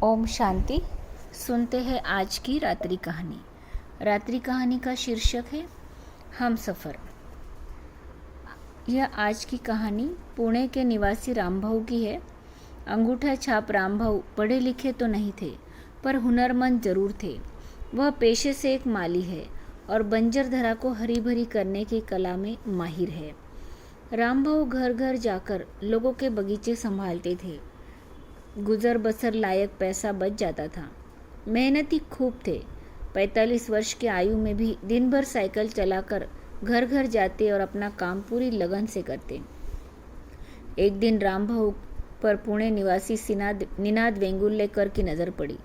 ओम शांति। सुनते हैं आज की रात्रि कहानी। रात्रि कहानी का शीर्षक है हम सफ़र। यह आज की कहानी पुणे के निवासी रामभाऊ की है। अंगूठा छाप रामभाऊ पढ़े लिखे तो नहीं थे, पर हुनरमंद जरूर थे। वह पेशे से एक माली है और बंजर धरा को हरी भरी करने की कला में माहिर है। रामभाऊ घर घर जाकर लोगों के बगीचे संभालते थे। गुजर बसर लायक पैसा बच जाता था। मेहनती खूब थे। 45 वर्ष की आयु में भी दिन भर साइकिल चलाकर घर घर जाते और अपना काम पूरी लगन से करते। एक दिन रामभाऊ पर पुणे निवासी निनाद वेंगुर्लेकर की नज़र पड़ी।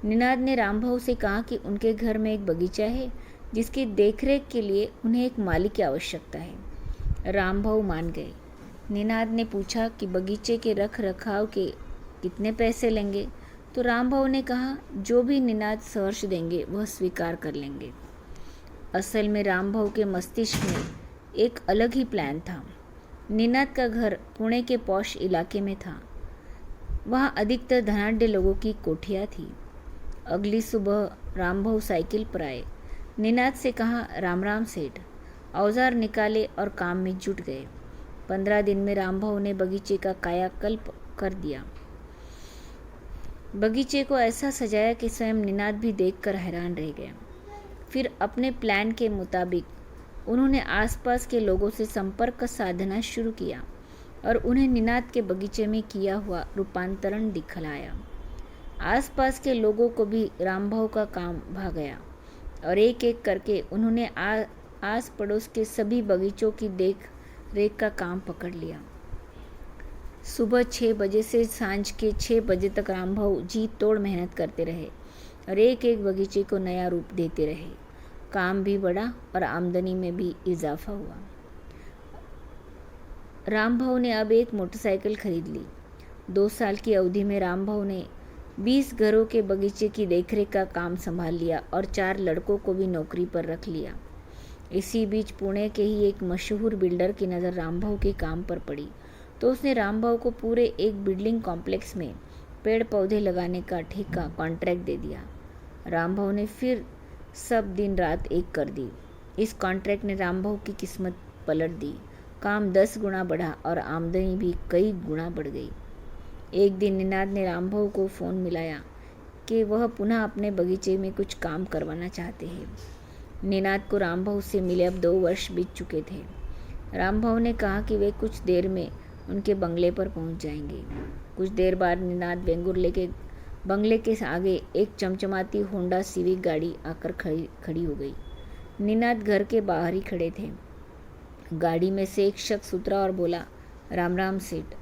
निनाद ने रामभाऊ से कहा कि उनके घर में एक बगीचा है जिसकी देखरेख के लिए उन्हें एक माली की आवश्यकता है। रामभाऊ मान गए। निनाद ने पूछा कि बगीचे के रख रखाव के कितने पैसे लेंगे, तो रामभाऊ ने कहा जो भी निनाद सहर्ष देंगे वह स्वीकार कर लेंगे। असल में रामभाऊ के मस्तिष्क में एक अलग ही प्लान था। निनाद का घर पुणे के पॉश इलाके में था। वहाँ अधिकतर धनाढ्य लोगों की कोठियाँ थी। अगली सुबह रामभाऊ साइकिल पर आए। निनाद से कहा राम राम सेठ। औजार निकाले और काम में जुट गए। 15 दिन में रामभाऊ ने बगीचे का कायाकल्प कर दिया। बगीचे को ऐसा सजाया कि स्वयं निनाद भी देखकर हैरान रह गए। फिर अपने प्लान के मुताबिक उन्होंने आसपास के लोगों से संपर्क साधना शुरू किया और उन्हें निनाद के बगीचे में किया हुआ रूपांतरण दिखलाया। आसपास के लोगों को भी रामभाऊ का काम भा गया और एक एक करके उन्होंने आस पड़ोस के सभी बगीचों की देख रेख का काम पकड़ लिया। सुबह 6 बजे से सांझ के 6 बजे तक रामभाऊ जी तोड़ मेहनत करते रहे और एक एक बगीचे को नया रूप देते रहे। काम भी बढ़ा और आमदनी में भी इजाफा हुआ। रामभाऊ ने अब एक मोटरसाइकिल खरीद ली। 2 साल की अवधि में रामभाऊ ने 20 घरों के बगीचे की देखरेख का काम संभाल लिया और 4 लड़कों को भी नौकरी पर रख लिया। इसी बीच पुणे के ही एक मशहूर बिल्डर की नज़र रामभाऊ के काम पर पड़ी, तो उसने रामभाऊ को पूरे एक बिल्डिंग कॉम्प्लेक्स में पेड़ पौधे लगाने का ठेका कॉन्ट्रैक्ट दे दिया। रामभाऊ ने फिर सब दिन रात एक कर दी। इस कॉन्ट्रैक्ट ने रामभाऊ की किस्मत पलट दी। काम 10 गुना बढ़ा और आमदनी भी कई गुना बढ़ गई। एक दिन निनाद ने रामभाऊ को फ़ोन मिलाया कि वह पुनः अपने बगीचे में कुछ काम करवाना चाहते हैं। निनाद को रामभाऊ से मिले अब 2 वर्ष बीत चुके थे। रामभाऊ ने कहा कि वे कुछ देर में उनके बंगले पर पहुंच जाएंगे। कुछ देर बाद निनाद वेंगुर्ले के बंगले के आगे एक चमचमाती होंडा सिविक गाड़ी आकर खड़ी हो गई। निनाद घर के बाहर ही खड़े थे। गाड़ी में से एक शख्स उतरा और बोला राम राम सेठ।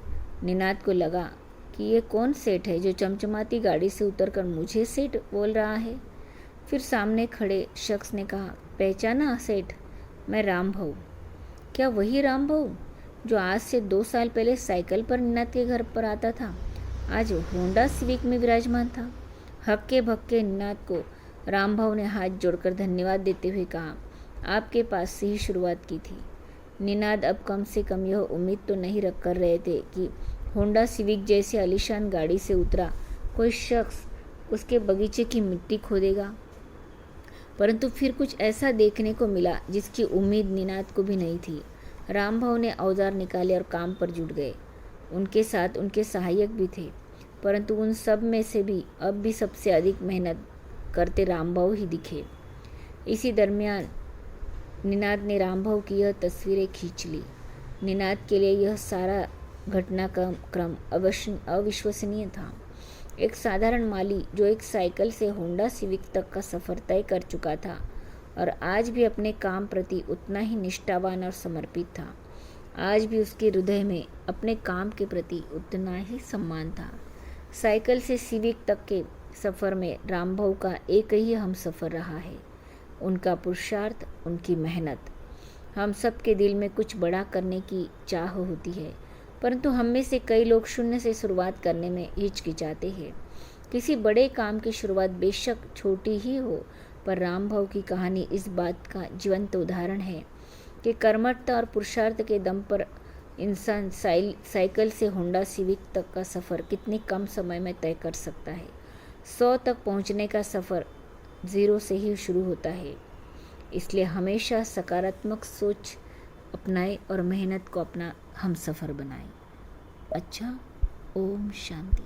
निनाद को लगा कि ये कौन सेठ है जो चमचमाती गाड़ी से उतरकर मुझे सेठ बोल रहा है। फिर सामने खड़े शख्स ने कहा पहचाना सेठ, मैं रामभाऊ। क्या वही रामभाऊ जो आज से 2 साल पहले साइकिल पर निनाद के घर पर आता था, आज होंडा सिविक में विराजमान था? हक्के भक्के निनाद को रामभाऊ ने हाथ जोड़कर धन्यवाद देते हुए कहा आपके पास से ही शुरुआत की थी। निनाद अब कम से कम यह उम्मीद तो नहीं रख कर रहे थे कि होंडा सिविक जैसे आलीशान गाड़ी से उतरा कोई शख्स उसके बगीचे की मिट्टी खोदेगा, परंतु फिर कुछ ऐसा देखने को मिला जिसकी उम्मीद निनाद को भी नहीं थी। रामभाऊ ने औजार निकाले और काम पर जुट गए। उनके साथ उनके सहायक भी थे, परंतु उन सब में से भी अब भी सबसे अधिक मेहनत करते रामभाऊ ही दिखे। इसी दरमियान निनाद ने रामभाऊ की यह तस्वीरें खींच ली। निनाद के लिए यह सारा घटनाक्रम अविश्वसनीय था। एक साधारण माली जो एक साइकिल से होंडा सिविक तक का सफ़र तय कर चुका था और आज भी अपने काम प्रति उतना ही निष्ठावान और समर्पित था। आज भी उसके हृदय में अपने काम के प्रति उतना ही सम्मान था। साइकिल से सिविक तक के सफ़र में रामभाऊ का एक ही हम सफ़र रहा है, उनका पुरुषार्थ, उनकी मेहनत। हम सब के दिल में कुछ बड़ा करने की चाह होती है, परंतु हम में से कई लोग शून्य से शुरुआत करने में हिचकिचाते हैं। किसी बड़े काम की शुरुआत बेशक छोटी ही हो, पर रामभाऊ की कहानी इस बात का जीवंत उदाहरण है कि कर्मठता और पुरुषार्थ के दम पर इंसान साइकिल से होंडा सिविक तक का सफ़र कितने कम समय में तय कर सकता है। 100 तक पहुंचने का सफ़र 0 से ही शुरू होता है। इसलिए हमेशा सकारात्मक सोच अपनाएं और मेहनत को अपना हमसफ़र बनाएं। अच्छा, ओम शांति।